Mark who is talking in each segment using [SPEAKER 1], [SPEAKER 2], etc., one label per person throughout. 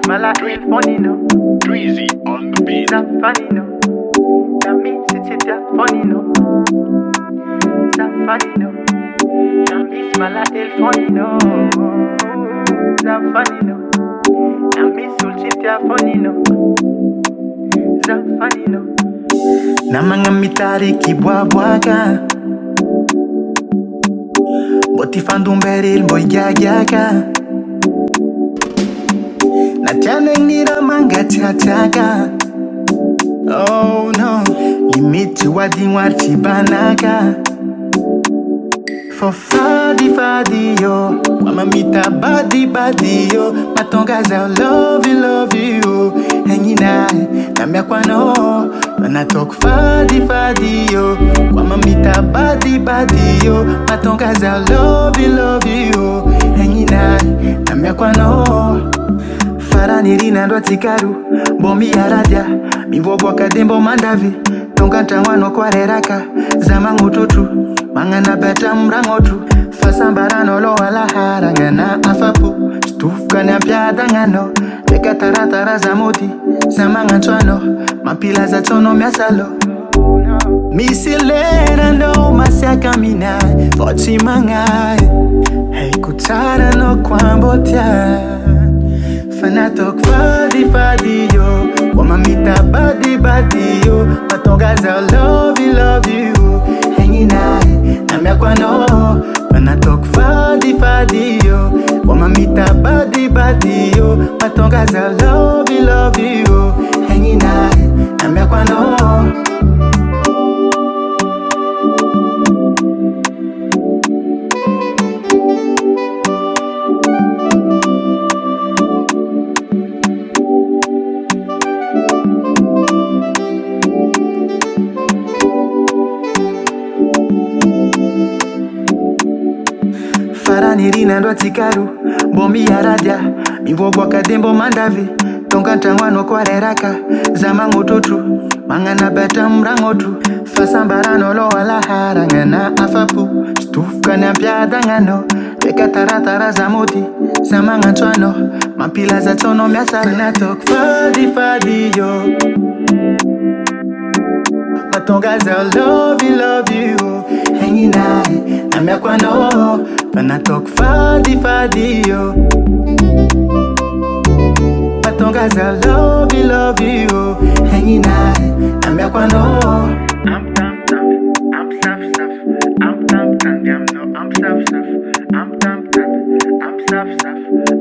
[SPEAKER 1] Mala il funny no.
[SPEAKER 2] Dreezy on the beat.
[SPEAKER 1] That funny no. That me sit that funny no. That funny no. That me mala il funny no. That funny no. That me sulci that funny no. That funny no. Namanga mitari kibwabwaga. Boti fandumberil boy gyaga. Na chaneng nira manga chachaga. Oh no, limiti wadingwar chibanaga. For fadi yo, mama mita badi yo. Matongaza love you, hanging out, namya kwano. When I talk fadi yo, mama mita badi yo. Matongaza love you, hanging out, namya kwano. Fara nirina ndo tikaru, bomi yaradia. Miwobo kadembo mandavi, tonganta wano kwa reraka. Zama ngututu, mangana beta mrangotu. Fasambara nolo wala harangana afapu. Stufka na piada ngano, leka taratara za moti. Zama ngantwano, mapila za tono miasalo. Misilera no masya mina, foti mangai. Hey kutara no kwambotia. Fanatok fadi yo, wama mita badi yo. Matongaza love you, hanging out, namya kwano. Fanatok fadi yo, wama mita badi yo. Matongaza love you, hanging out, namya kwano. Fara nirina ndo tikaru, bomi yaradia. Miwobo kadembo mandavi, tonganta wano kwa reraka. Zama ngututu, mangana beta mrangotu. Fasambara nolo wala harangana afapu. Stufka na piada ngano, leka taratara za moti. Zama ngantwano, mapila za tono miasa. Fanatok fadi yo, matongaza love you, hanging out, namya kwano. Fanatok fadi yo, matongaza love you, hanging out, namya kwano. I'm tam tam, I'm stuff stuff, I'm tam tam, yam no, I'm stuff stuff, I'm tam tam, I'm stuff stuff,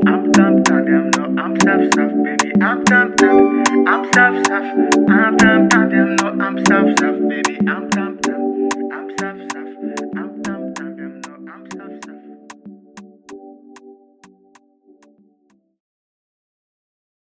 [SPEAKER 1] I'm tam tam, yam no, I'm stuff stuff, baby, I'm tam tam, I'm stuff stuff, I'm tam tam, yam no, I'm stuff stuff, baby, I'm tam.